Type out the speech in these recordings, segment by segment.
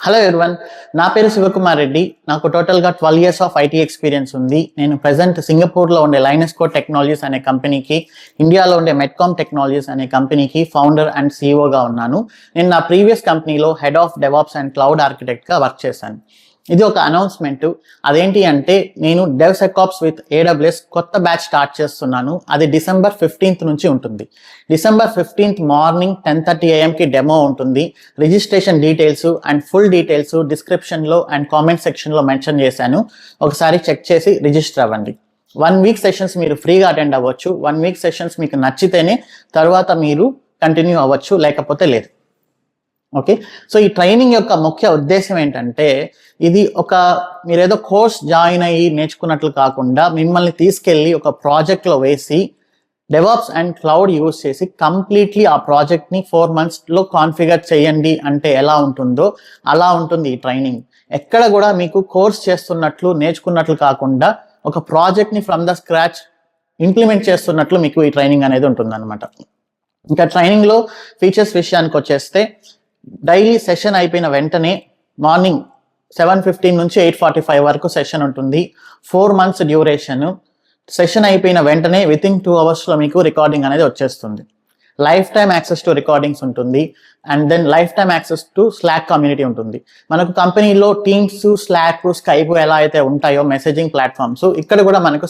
Hello everyone, నా పేరు శివకుమార్ రెడ్డి. నాకు టోటల్గా 12 years ఆఫ్ ఐటీ ఎక్స్పీరియన్స్ ఉంది. నేను ప్రజెంట్ సింగపూర్లో ఉండే లైనస్కో టెక్నాలజీస్ అనే కంపెనీకి, ఇండియాలో ఉండే మెట్కామ్ టెక్నాలజీస్ అనే కంపెనీకి ఫౌండర్ అండ్ సీఈఓగా ఉన్నాను. నేను నా ప్రీవియస్ కంపెనీలో head of DevOps and cloud ఆర్కిటెక్ట్గా వర్క్ చేశాను. ఇది ఒక అనౌన్స్మెంట్. అదేంటి అంటే, నేను డెవ్సెకాప్స్ విత్ AWS కొత్త బ్యాచ్ స్టార్ట్ చేస్తున్నాను. అది December 15th నుంచి ఉంటుంది. December 15th morning 10:30 AM demo ఉంటుంది. Registration details and full details డిస్క్రిప్షన్లో అండ్ కామెంట్ సెక్షన్లో మెన్షన్ చేశాను. ఒకసారి చెక్ చేసి రిజిస్టర్ అవ్వండి. 1 week సెషన్స్ మీరు ఫ్రీగా అటెండ్ అవ్వచ్చు. 1 week సెషన్స్ మీకు నచ్చితేనే తర్వాత మీరు కంటిన్యూ అవ్వచ్చు, లేకపోతే లేదు. ఓకే, సో ఈ ట్రైనింగ్ యొక్క ముఖ్య ఉద్దేశం ఏంటంటే, ఇది మీరేదో కోర్స్ జాయిన్ అయ్యి నేర్చుకున్నట్లు కాకుండా మిమ్మల్ని తీసుకెళ్ళి ఒక ప్రాజెక్ట్లో వేసి డెవాప్స్ అండ్ క్లౌడ్ యూజ్ చేసి కంప్లీట్లీ ఆ ప్రాజెక్ట్ని 4 monthsలో కాన్ఫిగర్ చేయండి అంటే ఎలా ఉంటుందో అలా ఉంటుంది ఈ ట్రైనింగ్. ఎక్కడ కూడా మీకు కోర్స్ చేస్తున్నట్లు నేర్చుకున్నట్లు కాకుండా ఒక ప్రాజెక్ట్ని ఫ్రమ్ ద స్క్రాచ్ ఇంప్లిమెంట్ చేస్తున్నట్లు మీకు ఈ ట్రైనింగ్ అనేది ఉంటుంది అనమాట. ఇంకా ట్రైనింగ్లో ఫీచర్స్ విషయానికి వచ్చేస్తే, డైలీ సెషన్ అయిపోయిన వెంటనే మార్నింగ్ 7:15 నుంచి 8:45 వరకు సెషన్ ఉంటుంది. 4 months డ్యూరేషన్. సెషన్ అయిపోయిన వెంటనే వితిన్ 2 hours మీకు రికార్డింగ్ అనేది వచ్చేస్తుంది. Lifetime access to recordings ఉంటుంది. And then lifetime access to Slack community ఉంటుంది. మనకు కంపెనీలో టీమ్స్, స్లాక్, స్కైప్ ఎలా అయితే ఉంటాయో మెసేజింగ్ ప్లాట్ఫామ్స్, ఇక్కడ కూడా మనకు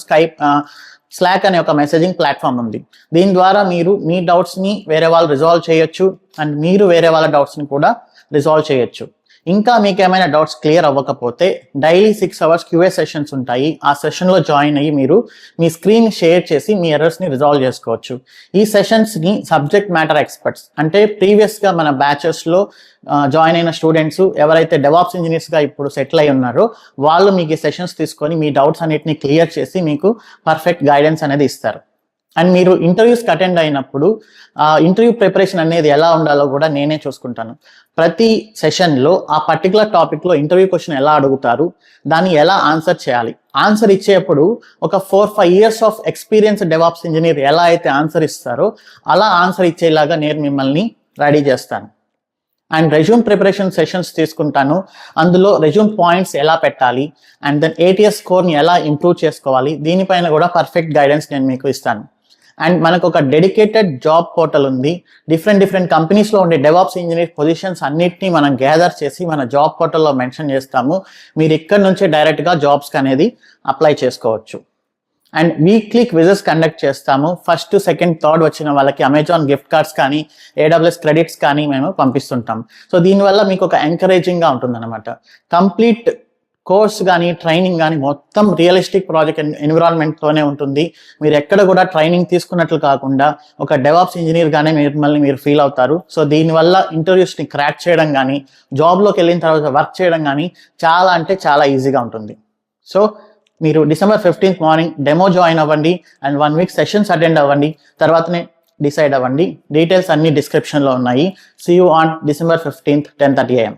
స్లాక్ అనే ఒక మెసేజింగ్ ప్లాట్ఫామ్ ఉంది. దీని ద్వారా మీరు మీ డౌట్స్ని వేరే వాళ్ళు రిజాల్వ్ చేయొచ్చు అండ్ మీరు వేరే వాళ్ళ డౌట్స్ని కూడా రిజాల్వ్ చేయొచ్చు. ఇంకా మీకు ఏమైనా డౌట్స్ క్లియర్ అవ్వకపోతే డైలీ 6 hours QA సెషన్స్ ఉంటాయి. ఆ సెషన్లో జాయిన్ అయ్యి మీరు మీ స్క్రీన్ షేర్ చేసి మీ ఎర్రర్స్ని రిజాల్వ్ చేసుకోవచ్చు. ఈ సెషన్స్ని సబ్జెక్ట్ మ్యాటర్ ఎక్స్పర్ట్స్, అంటే ప్రీవియస్గా మన బ్యాచెస్లో జాయిన్ అయిన స్టూడెంట్స్ ఎవరైతే డెవాప్స్ ఇంజనీర్స్గా ఇప్పుడు సెటిల్ అయి ఉన్నారో వాళ్ళు మీకు ఈ సెషన్స్ తీసుకొని మీ డౌట్స్ అన్నిటిని క్లియర్ చేసి మీకు పర్ఫెక్ట్ గైడెన్స్ అనేది ఇస్తారు. అండ్ మీరు ఇంటర్వ్యూస్కి అటెండ్ అయినప్పుడు ఇంటర్వ్యూ ప్రిపరేషన్ అనేది ఎలా ఉండాలో కూడా నేనే చూసుకుంటాను. ప్రతి సెషన్లో ఆ పర్టికులర్ టాపిక్లో ఇంటర్వ్యూ క్వశ్చన్ ఎలా అడుగుతారు, దాన్ని ఎలా ఆన్సర్ చేయాలి, ఆన్సర్ ఇచ్చేప్పుడు ఒక 4-5 years of experience DevOps engineer ఎలా అయితే ఆన్సర్ ఇస్తారో అలా ఆన్సర్ ఇచ్చేలాగా నేను మిమ్మల్ని రెడీ చేస్తాను. అండ్ రెజ్యూమ్ ప్రిపరేషన్ సెషన్స్ తీసుకుంటాను. అందులో రెజ్యూమ్ పాయింట్స్ ఎలా పెట్టాలి అండ్ దెన్ ATS స్కోర్ని ఎలా ఇంప్రూవ్ చేసుకోవాలి, దీనిపైన కూడా పర్ఫెక్ట్ గైడెన్స్ నేను మీకు ఇస్తాను. అండ్ మనకు ఒక డెడికేటెడ్ జాబ్ పోర్టల్ ఉంది. డిఫరెంట్ కంపెనీస్లో ఉండే డెవాప్స్ ఇంజనీర్ పొజిషన్స్ అన్నిటినీ మనం గ్యాదర్ చేసి మన జాబ్ పోర్టల్లో మెన్షన్ చేస్తాము. మీరు ఇక్కడ నుంచే డైరెక్ట్గా జాబ్స్కి అనేది అప్లై చేసుకోవచ్చు. అండ్ వీక్లీ క్విజెస్ కండక్ట్ చేస్తాము. 1st, 2nd, 3rd వచ్చిన వాళ్ళకి అమెజాన్ గిఫ్ట్ కార్డ్స్ కానీ AWS క్రెడిట్స్ కానీ మేము పంపిస్తుంటాం. సో దీనివల్ల మీకు ఒక ఎంకరేజింగ్గా ఉంటుందన్నమాట. కంప్లీట్ కోర్స్ కానీ ట్రైనింగ్ కానీ మొత్తం రియలిస్టిక్ ప్రాజెక్ట్ ఎన్విరాన్మెంట్తోనే ఉంటుంది. మీరు ఎక్కడ కూడా ట్రైనింగ్ తీసుకున్నట్లు కాకుండా ఒక డెవాప్స్ ఇంజనీర్గానే మీరు ఫీల్ అవుతారు. సో దీనివల్ల ఇంటర్వ్యూస్ని క్రాక్ చేయడం కానీ జాబ్లోకి వెళ్ళిన తర్వాత వర్క్ చేయడం కానీ చాలా అంటే చాలా ఈజీగా ఉంటుంది. సో మీరు December 15th morning demo join అవ్వండి అండ్ 1 week సెషన్స్ అటెండ్ అవ్వండి. తర్వాతనే డిసైడ్ అవ్వండి. డీటెయిల్స్ అన్ని డిస్క్రిప్షన్లో ఉన్నాయి. See you on December 15th 10:30 AM.